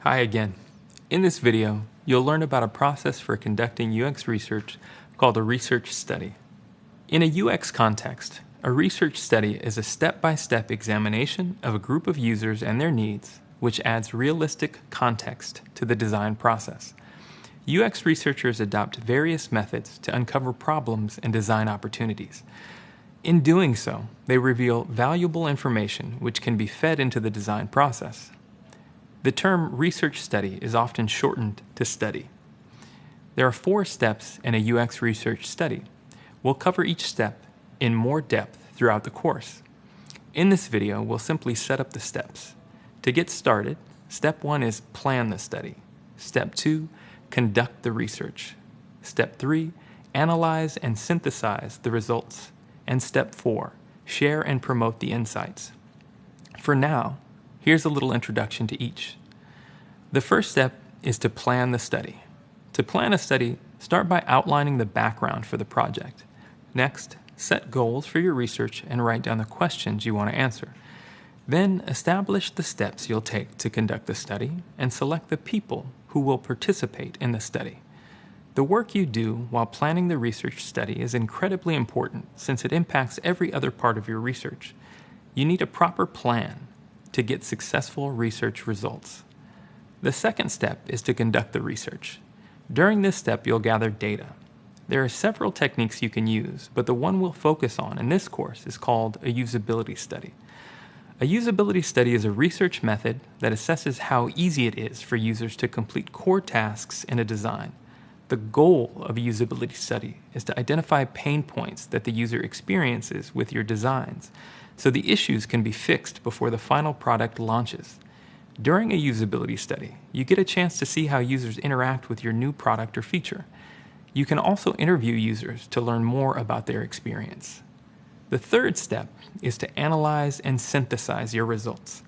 Hi again. In this video, you'll learn about a process for conducting UX research called a research study. In a UX context, a research study is a step-by-step examination of a group of users and their needs, which adds realistic context to the design process. UX researchers adopt various methods to uncover problems and design opportunities. In doing so, they reveal valuable information which can be fed into the design process. The term research study is often shortened to study. There are 4 steps in a UX research study. We'll cover each step in more depth throughout the course. In this video, we'll simply set up the steps. To get started, step 1 is plan the study. Step 2, conduct the research. Step 3, analyze and synthesize the results. And step 4, share and promote the insights. For now, here's a little introduction to each. The first step is to plan the study. To plan a study, start by outlining the background for the project. Next, set goals for your research and write down the questions you want to answer. Then, establish the steps you'll take to conduct the study and select the people who will participate in the study. The work you do while planning the research study is incredibly important since it impacts every other part of your research. You need a proper plan to get successful research results. The second step is to conduct the research. During this step, you'll gather data. There are several techniques you can use, but the one we'll focus on in this course is called a usability study. A usability study is a research method that assesses how easy it is for users to complete core tasks in a design. The goal of a usability study is to identify pain points that the user experiences with your designs, so the issues can be fixed before the final product launches. During a usability study, you get a chance to see how users interact with your new product or feature. You can also interview users to learn more about their experience. The third step is to analyze and synthesize your results.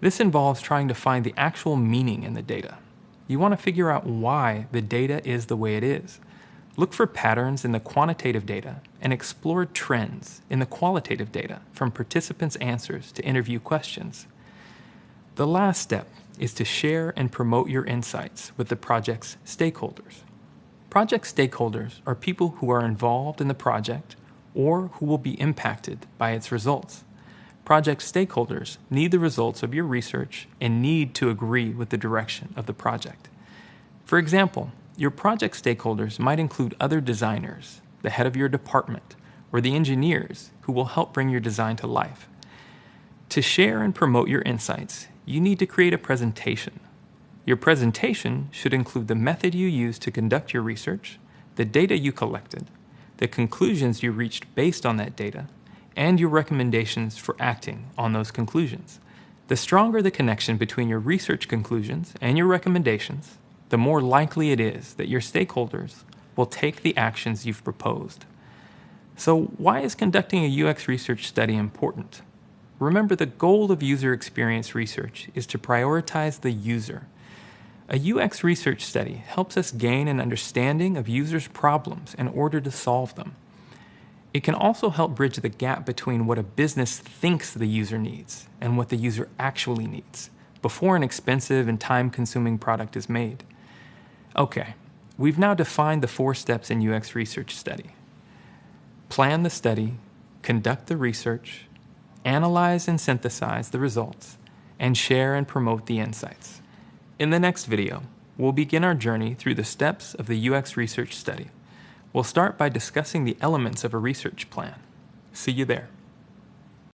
This involves trying to find the actual meaning in the data. You want to figure out why the data is the way it is. Look for patterns in the quantitative data and explore trends in the qualitative data from participants' answers to interview questions. The last step is to share and promote your insights with the project's stakeholders. Project stakeholders are people who are involved in the project or who will be impacted by its results. Project stakeholders need the results of your research and need to agree with the direction of the project. For example, your project stakeholders might include other designers, the head of your department, or the engineers who will help bring your design to life. To share and promote your insights, you need to create a presentation. Your presentation should include the method you used to conduct your research, the data you collected, the conclusions you reached based on that data, and your recommendations for acting on those conclusions. The stronger the connection between your research conclusions and your recommendations, the more likely it is that your stakeholders will take the actions you've proposed. So why is conducting a UX research study important? Remember, the goal of user experience research is to prioritize the user. A UX research study helps us gain an understanding of users' problems in order to solve them. It can also help bridge the gap between what a business thinks the user needs and what the user actually needs before an expensive and time-consuming product is made. Okay, we've now defined the 4 steps in UX research study. Plan the study, conduct the research, analyze and synthesize the results, and share and promote the insights. In the next video, we'll begin our journey through the steps of the UX research study. We'll start by discussing the elements of a research plan. See you there.